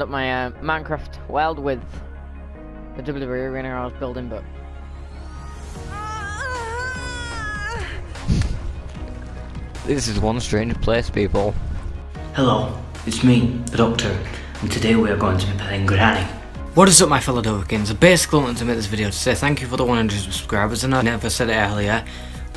up my Minecraft world with the WWE arena I was building, but this is one strange place, people. Hello, it's me, the Doctor, and today we are going to be playing Granny. What is up, my fellow Tenakin? I basically wanted to make this video to say thank you for the 100 subscribers, and I never said it earlier,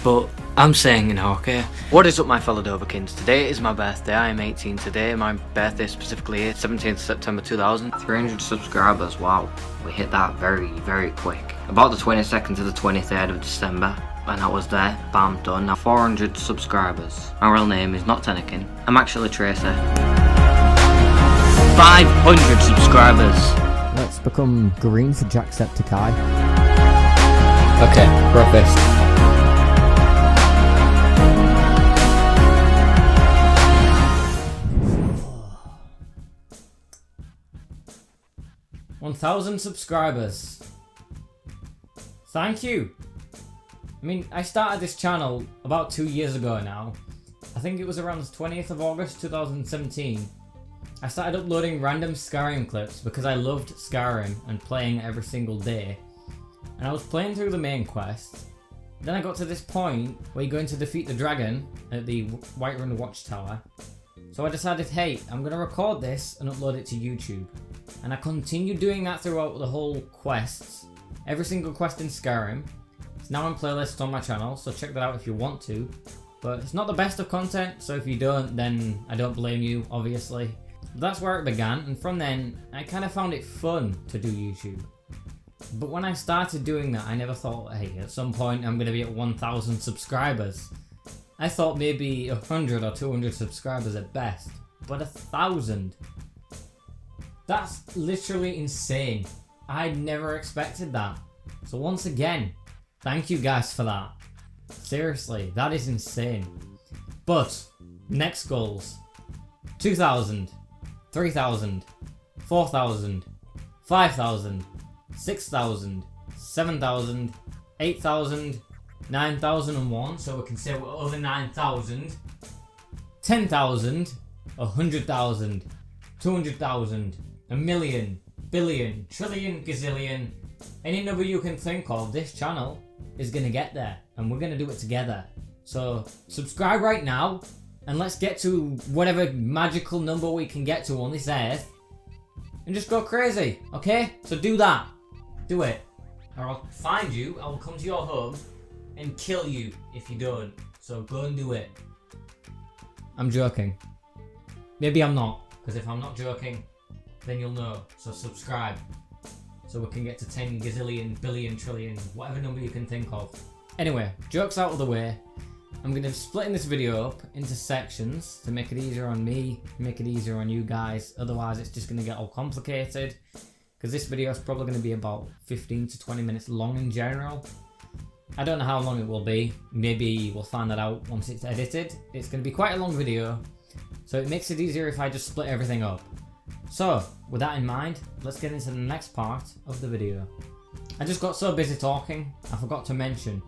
but I'm saying it now, okay? What is up, my fellow Dovekins? Today is my birthday. I am 18 today. My birthday specifically is 17th September 2000. 300 subscribers, wow. We hit that very, very quick. About the 22nd to the 23rd of December. And that was there, bam, done. Now 400 subscribers. My real name is not Tenakin. I'm actually Tracer. 500 subscribers. Let's become green for Jacksepticeye. Okay, breakfast. $1,000 subscribers. Thank you. I mean, I started this channel about 2 years ago now. I think it was around the 20th of August 2017. I started uploading random Skyrim clips because I loved Skyrim and playing it every single day. And I was playing through the main quest. Then I got to this point where you're going to defeat the dragon at the Whiterun Watchtower. So I decided, hey, I'm going to record this and upload it to YouTube. And I continued doing that throughout the whole quests. Every single quest in Skyrim. It's now in playlists on my channel, so check that out if you want to. But it's not the best of content, so if you don't, then I don't blame you, obviously. But that's where it began, and from then, I kind of found it fun to do YouTube. But when I started doing that, I never thought, hey, at some point I'm going to be at 1,000 subscribers. I thought maybe 100 or 200 subscribers at best, but 1,000. That's literally insane. I never expected that. So once again, thank you guys for that. Seriously, that is insane. But, next goals. 2,000, 3,000, 4,000, 5,000, 6,000, 7,000, 8,000, 9,001, so we can say we're over 9,000, 10,000, 100,000, 200,000, a million, billion, trillion, gazillion, any number you can think of. This channel is going to get there, and we're going to do it together. So subscribe right now, and let's get to whatever magical number we can get to on this earth, and just go crazy, okay? So do that. Do it. Or I'll find you, I'll come to your home, and kill you if you don't. So go and do it. I'm joking. Maybe I'm not, because if I'm not joking, then you'll know. So subscribe, so we can get to 10 gazillion, billion, trillion, whatever number you can think of. Anyway, jokes out of the way. I'm going to be splitting this video up into sections to make it easier on me, make it easier on you guys. Otherwise it's just going to get all complicated, because this video is probably going to be about 15 to 20 minutes long in general. I don't know how long it will be. Maybe we'll find that out once it's edited. It's going to be quite a long video, so it makes it easier if I just split everything up. So, with that in mind, let's get into the next part of the video. I just got so busy talking, I forgot to mention,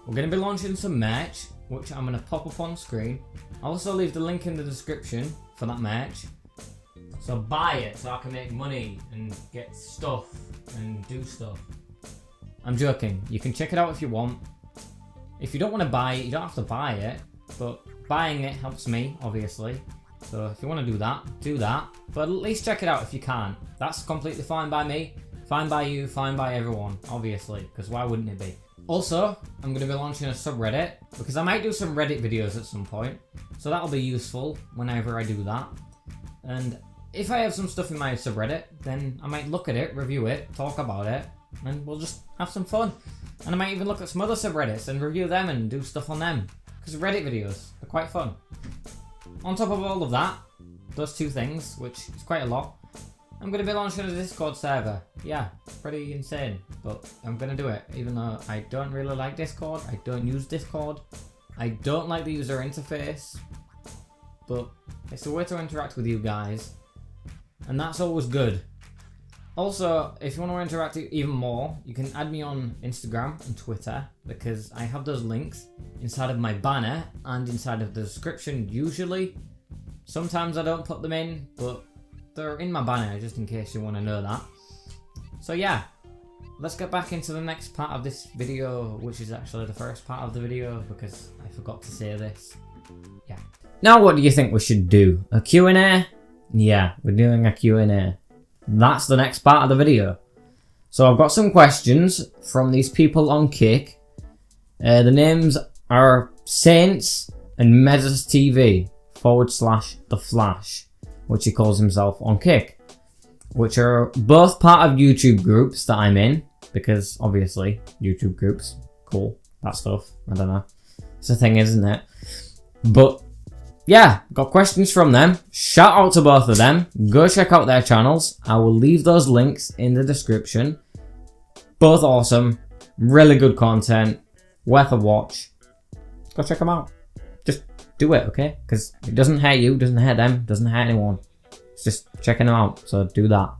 we're going to be launching some merch, which I'm going to pop up on screen. I'll also leave the link in the description for that merch. So buy it so I can make money and get stuff and do stuff. I'm joking. You can check it out if you want. If you don't want to buy it, you don't have to buy it. But buying it helps me, obviously. So if you want to do that. But at least check it out if you can. That's completely fine by me. Fine by you, fine by everyone, obviously. Because why wouldn't it be? Also, I'm going to be launching a subreddit, because I might do some Reddit videos at some point. So that'll be useful whenever I do that. And if I have some stuff in my subreddit, then I might look at it, review it, talk about it, and we'll just have some fun. And I might even look at some other subreddits and review them and do stuff on them. Because Reddit videos are quite fun. On top of all of that, those two things, which is quite a lot, I'm going to be launching a Discord server. Yeah, pretty insane, but I'm going to do it. Even though I don't really like Discord, I don't use Discord, I don't like the user interface, but it's a way to interact with you guys, and that's always good. Also, if you want to interact even more, you can add me on Instagram and Twitter, because I have those links inside of my banner and inside of the description usually. Sometimes I don't put them in, but they're in my banner, just in case you want to know that. So yeah, let's get back into the next part of this video, which is actually the first part of the video, because I forgot to say this. Yeah. Now what do you think we should do? A Q&A? Yeah, we're doing a Q&A. That's the next part of the video. So I've got some questions from these people on Kick. The names are Saints and Mezzas TV / The Flash, which he calls himself on Kick, which are both part of YouTube groups that I'm in, because obviously YouTube groups, cool, that stuff, I don't know, it's a thing, isn't it? But yeah, got questions from them. Shout out to both of them. Go check out their channels. I will leave those links in the description. Both awesome, really good content, worth a watch. Go check them out. Just do it, okay? Because it doesn't hurt you, doesn't hurt them, doesn't hurt anyone. It's just checking them out, so do that.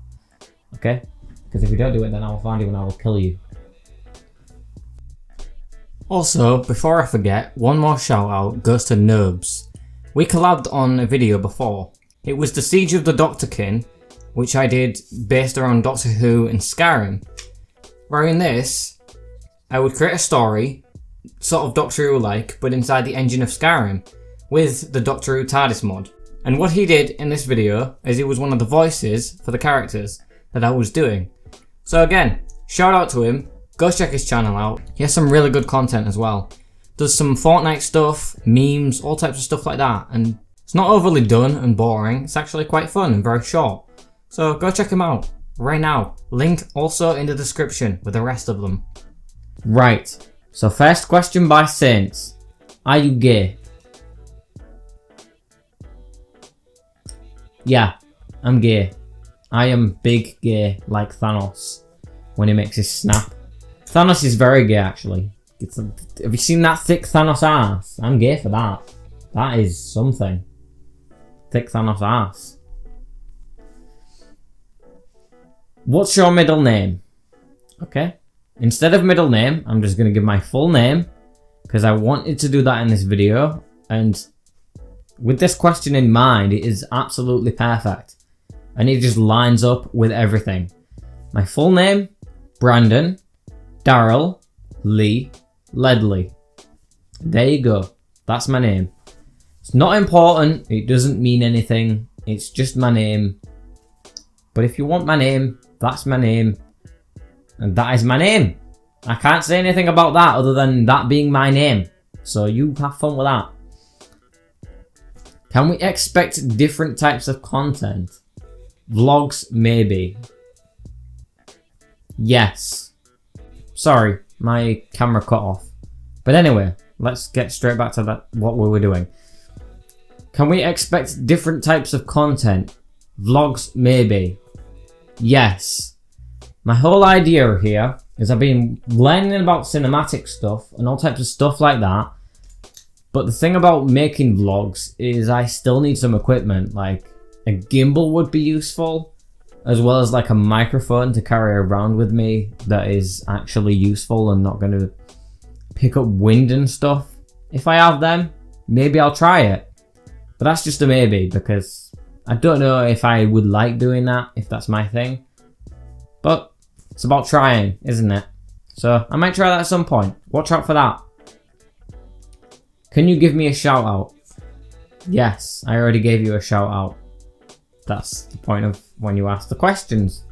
Okay? Because if you don't do it, then I will find you and I will kill you. Also, before I forget, one more shout out goes to Noobs. We collabed on a video before. It was the Siege of the Tenakin, which I did based around Doctor Who and Skyrim. Where in this, I would create a story, sort of Doctor Who like, but inside the engine of Skyrim, with the Doctor Who TARDIS mod. And what he did in this video is he was one of the voices for the characters that I was doing. So again, shout out to him, go check his channel out. He has some really good content as well. Does some Fortnite stuff, memes, all types of stuff like that, and it's not overly done and boring, it's actually quite fun and very short. So go check him out right now. Link also in the description with the rest of them. Right, so first question by Saints. Are you gay? Yeah, I'm gay. I am big gay, like Thanos, when he makes his snap. Thanos is very gay actually. Have you seen that thick Thanos ass? I'm gay for that. That is something. Thick Thanos ass. What's your middle name? Okay. Instead of middle name, I'm just going to give my full name, because I wanted to do that in this video, and with this question in mind, it is absolutely perfect. And it just lines up with everything. My full name, Brandon Darrell Lee Ledley. There you go. That's my name. It's not important. It doesn't mean anything. It's just my name. But if you want my name, that's my name. And that is my name. I can't say anything about that other than that being my name. So you have fun with that. Can we expect different types of content? Vlogs, maybe. Yes. Sorry, my camera cut off. But anyway, let's get straight back to that. What we were doing. Can we expect different types of content? Vlogs, maybe. Yes. My whole idea here is I've been learning about cinematic stuff and all types of stuff like that. But the thing about making vlogs is I still need some equipment. Like a gimbal would be useful, as well as like a microphone to carry around with me that is actually useful and not going to pick up wind and stuff. If I have them, maybe I'll try it. But that's just a maybe, because I don't know if I would like doing that, if that's my thing. But it's about trying, isn't it? So I might try that at some point. Watch out for that. Can you give me a shout out? Yes, I already gave you a shout out. That's the point of when you ask the questions.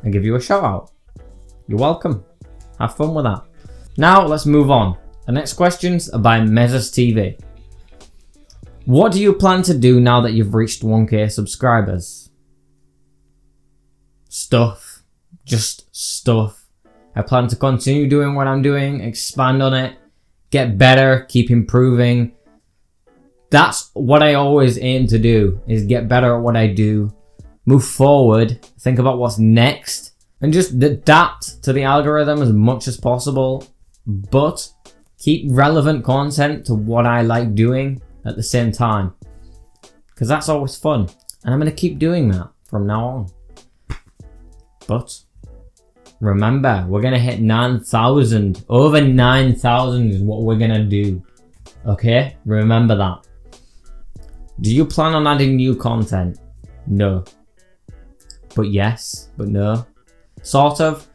I give you a shout out. You're welcome. Have fun with that. Now let's move on. The next questions are by Mezzas TV. What do you plan to do now that you've reached 1k subscribers? Stuff. Just stuff. I plan to continue doing what I'm doing, expand on it, get better, keep improving. That's what I always aim to do, is get better at what I do, move forward, think about what's next, and just adapt to the algorithm as much as possible, but keep relevant content to what I like doing at the same time, because that's always fun, and I'm going to keep doing that from now on. But remember, we're going to hit 9,000. Over 9,000 is what we're going to do. Okay? Remember that. Do you plan on adding new content? No. but yes, but no. Sort of.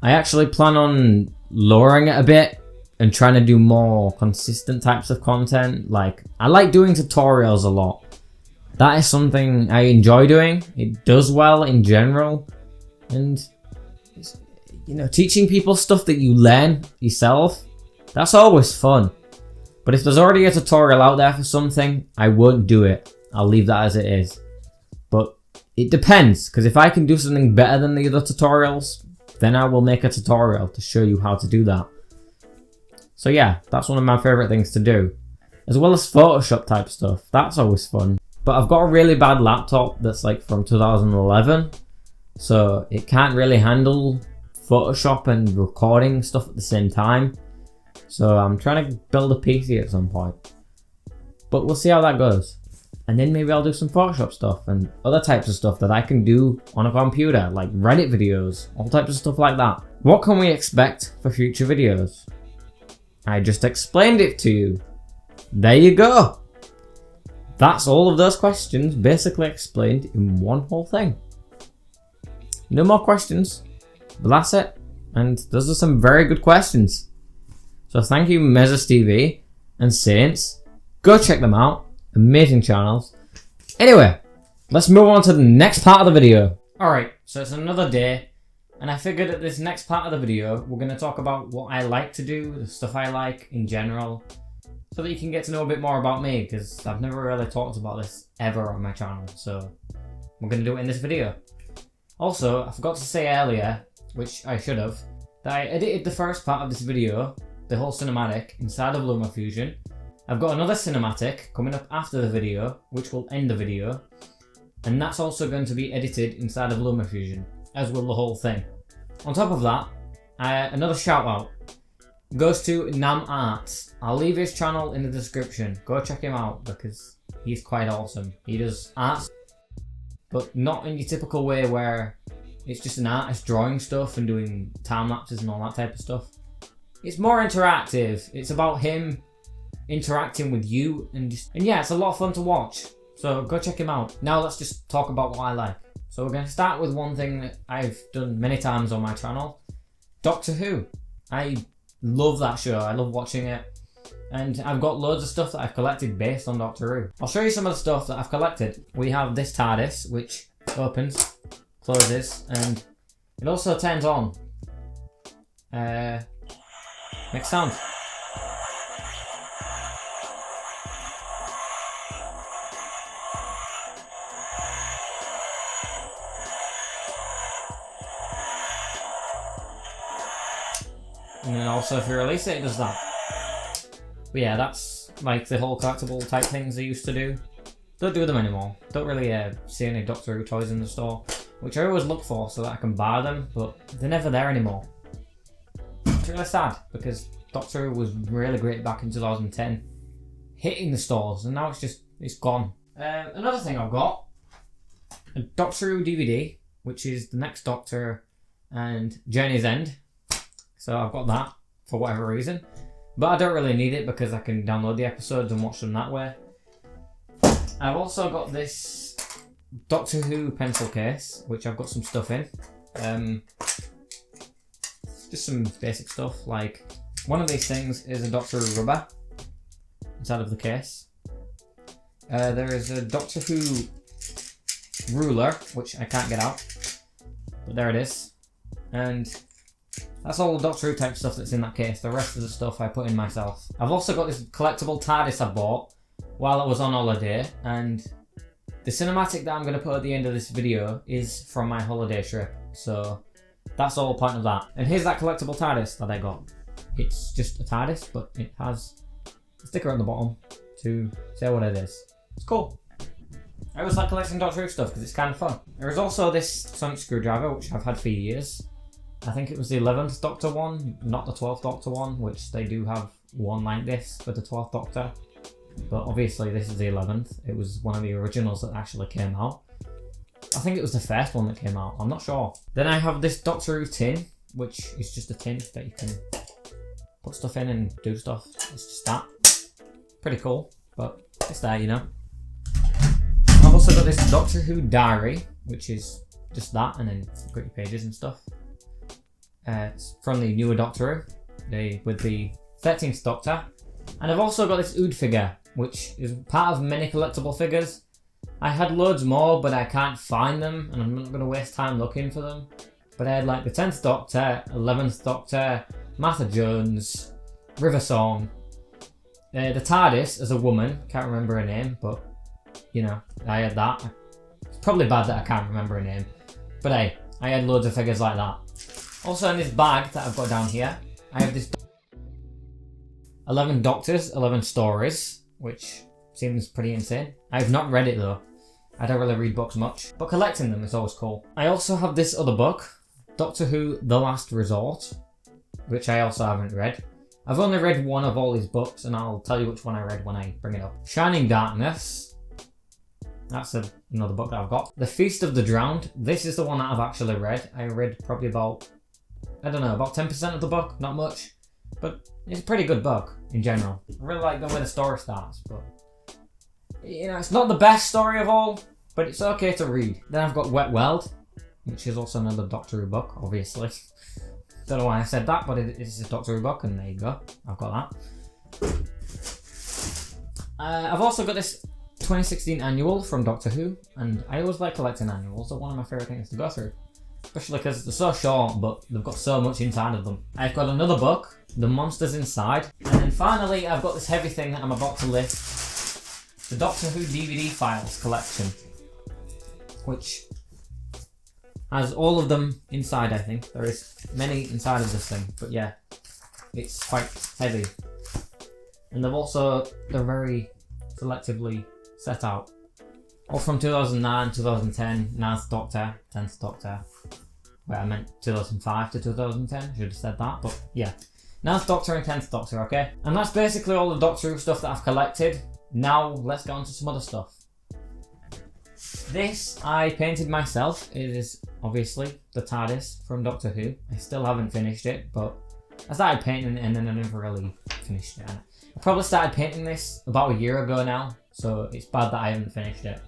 I actually plan on lowering it a bit and trying to do more consistent types of content. Like, I like doing tutorials a lot. That is something I enjoy doing. It does well in general. And, you know, teaching people stuff that you learn yourself, that's always fun. But if there's already a tutorial out there for something, I won't do it. I'll leave that as it is. But it depends, because if I can do something better than the other tutorials, then I will make a tutorial to show you how to do that. So yeah, that's one of my favourite things to do. As well as Photoshop type stuff, that's always fun. But I've got a really bad laptop that's like from 2011, so it can't really handle Photoshop and recording stuff at the same time. So I'm trying to build a PC at some point. But we'll see how that goes. And then maybe I'll do some Photoshop stuff and other types of stuff that I can do on a computer, like Reddit videos, all types of stuff like that. What can we expect for future videos? I just explained it to you. There you go. That's all of those questions basically explained in one whole thing. No more questions, but that's it. And those are some very good questions. So thank you Mezzas TV and Saints. Go check them out. Amazing channels. Anyway, let's move on to the next part of the video. Alright, so it's another day, and I figured at this next part of the video, we're going to talk about what I like to do, the stuff I like in general, so that you can get to know a bit more about me, because I've never really talked about this ever on my channel, so we're going to do it in this video. Also, I forgot to say earlier, which I should have, that I edited the first part of this video, the whole cinematic, inside of LumaFusion. I've got another cinematic coming up after the video, which will end the video, and that's also going to be edited inside of LumaFusion, as will the whole thing. On top of that, another shout out goes to Nam Arts. I'll leave his channel in the description. Go check him out because he's quite awesome. He does art, but not in your typical way where it's just an artist drawing stuff and doing time lapses and all that type of stuff. It's more interactive. It's about him interacting with you and yeah, it's a lot of fun to watch. So go check him out. Now let's just talk about what I like. So we're going to start with one thing that I've done many times on my channel. Doctor Who. I love that show. I love watching it. And I've got loads of stuff that I've collected based on Doctor Who. I'll show you some of the stuff that I've collected. We have this TARDIS, which opens, closes, and it also turns on. Makes sound. And then also if you release it, it does that. But yeah, that's like the whole collectible type things they used to do. Don't do them anymore. Don't really see any Doctor Who toys in the store, which I always look for so that I can buy them, but they're never there anymore. It's really sad because Doctor Who was really great back in 2010, hitting the stores, and now it's gone. Another thing I've got, a Doctor Who DVD, which is the next Doctor and Journey's End. So I've got that for whatever reason, but I don't really need it because I can download the episodes and watch them that way. I've also got this Doctor Who pencil case, which I've got some stuff in. Just some basic stuff, like one of these things is a Doctor Who rubber inside of the case. There is a Doctor Who ruler, which I can't get out, but there it is. And that's all the Doctor Who type stuff that's in that case. The rest of the stuff I put in myself. I've also got this collectible TARDIS I bought while I was on holiday, and the cinematic that I'm going to put at the end of this video is from my holiday trip. So that's all point of that. And here's that collectible TARDIS that I got. It's just a TARDIS, but it has a sticker on the bottom to say what it is. It's cool. I always like collecting Doctor Who stuff because it's kind of fun. There is also this sonic screwdriver, which I've had for years. I think it was the 11th Doctor one, not the 12th Doctor one, which they do have one like this for the 12th Doctor. But obviously this is the 11th. It was one of the originals that actually came out. I think it was the first one that came out, I'm not sure. Then I have this Doctor Who tin, which is just a tin that you can put stuff in and do stuff. It's just that. Pretty cool, but it's there, you know. I've also got this Doctor Who diary, which is just that, and then you've got your pages and stuff. It's from the newer Doctor Who, with the 13th Doctor. And I've also got this Ood figure, which is part of many collectible figures. I had loads more, but I can't find them, and I'm not going to waste time looking for them. But I had like the 10th Doctor, 11th Doctor, Martha Jones, River Song, the TARDIS as a woman, can't remember her name, but you know, I had that. It's probably bad that I can't remember her name, but hey, I had loads of figures like that. Also in this bag that I've got down here, I have this 11 Doctors, 11 Stories, which seems pretty insane. I have not read it though. I don't really read books much, but collecting them is always cool. I also have this other book, Doctor Who The Last Resort, which I also haven't read. I've only read one of all these books, and I'll tell you which one I read when I bring it up. Shining Darkness. That's another book that I've got. The Feast of the Drowned. This is the one that I've actually read. I read probably about, I don't know, about 10% of the book. Not much. But it's a pretty good book, in general. I really like the way the story starts, but you know, it's not the best story of all, but it's okay to read. Then I've got Wet Weld, which is also another Doctor Who book, obviously. Don't know why I said that, but it's a Doctor Who book, and there you go. I've got that. I've also got this 2016 annual from Doctor Who, and I always like collecting annuals. They're one of my favourite things to go through. Especially because they're so short, but they've got so much inside of them. I've got another book, The Monsters Inside. And then finally, I've got this heavy thing that I'm about to list. The Doctor Who DVD files collection. Which has all of them inside, I think. There is many inside of this thing, but yeah, it's quite heavy. And they're very selectively set out. All from 2009, 2010, 9th Doctor, 10th Doctor. Wait, I meant 2005 to 2010, should have said that, but yeah. 9th Doctor and 10th Doctor, okay? And that's basically all the Doctor Who stuff that I've collected. Now, let's get on to some other stuff. This I painted myself. It is obviously the TARDIS from Doctor Who. I still haven't finished it, but I started painting it and then I never really finished it. I probably started painting this about a year ago now, so it's bad that I haven't finished it.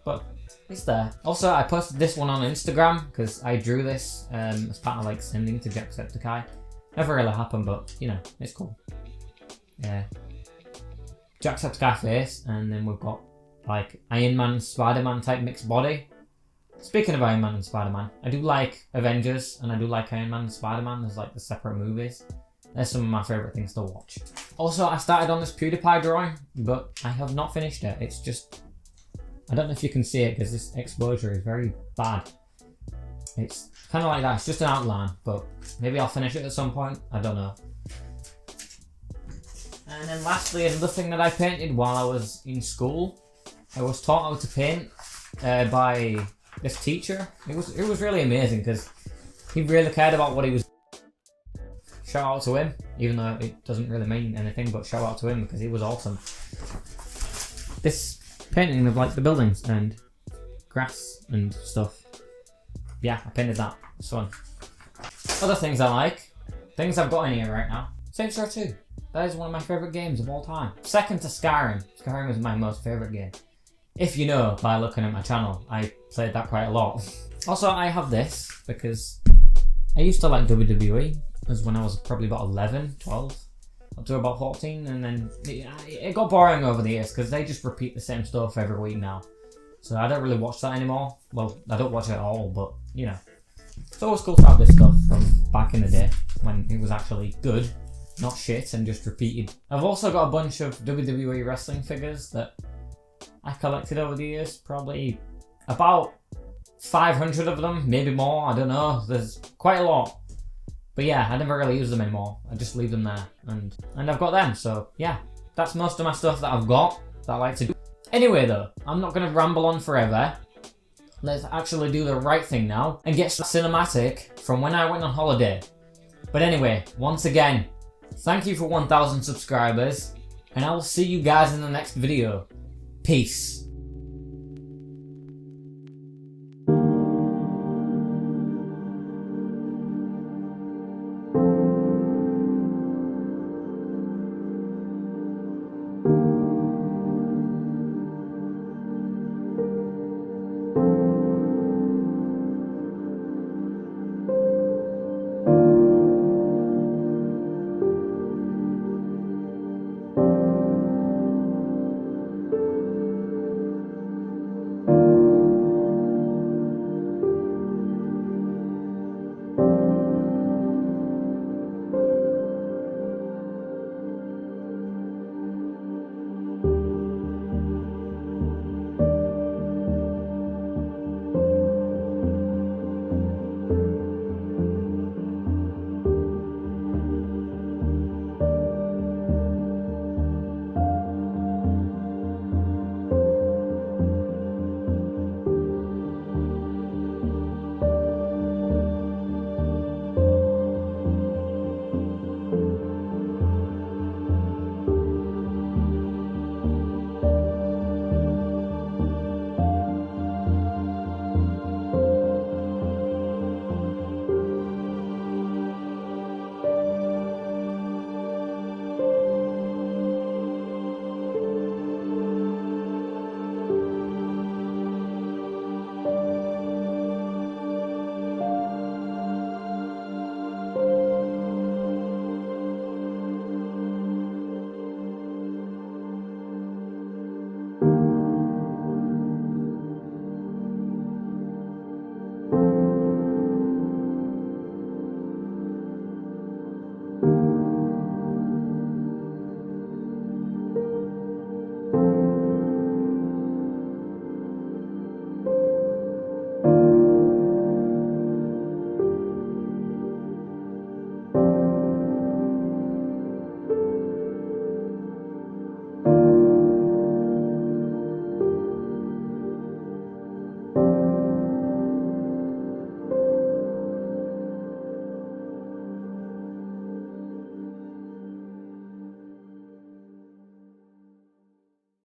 But it's there. Also, I posted this one on Instagram because I drew this as part of like sending to Jacksepticeye. Never really happened, but you know, it's cool. Yeah. Jacksepticeye face, and then we've got like Iron Man, Spider-Man type mixed body. Speaking of Iron Man and Spider-Man, I do like Avengers and I do like Iron Man and Spider-Man as like the separate movies. They're some of my favourite things to watch. Also, I started on this PewDiePie drawing, but I have not finished it. It's just, I don't know if you can see it because this exposure is very bad. It's kind of like that, it's just an outline, but maybe I'll finish it at some point, I don't know. And then lastly, another thing that I painted while I was in school. I was taught how to paint by this teacher. It was really amazing because he really cared about what he was. Shout out to him, even though it doesn't really mean anything, but shout out to him because he was awesome. This painting of like the buildings and grass and stuff. Yeah, I painted that. It's fun. Other things I like, things I've got in here right now. Saints Row 2. That is one of my favourite games of all time. Second to Skyrim. Skyrim is my most favourite game. If you know by looking at my channel, I played that quite a lot. Also, I have this because I used to like WWE as when I was probably about 11, 12, up to about 14, and then it got boring over the years because they just repeat the same stuff every week now. So I don't really watch that anymore. Well, I don't watch it at all, but you know. It's always cool to have this stuff from back in the day when it was actually good, not shit and just repeated. I've also got a bunch of WWE wrestling figures that I collected over the years, probably about 500 of them, maybe more, I don't know. There's quite a lot. But yeah, I never really use them anymore. I just leave them there and I've got them. So yeah, that's most of my stuff that I've got that I like to do. Anyway though, I'm not going to ramble on forever. Let's actually do the right thing now and get cinematic from when I went on holiday. But anyway, once again, thank you for 1,000 subscribers and I will see you guys in the next video. Peace.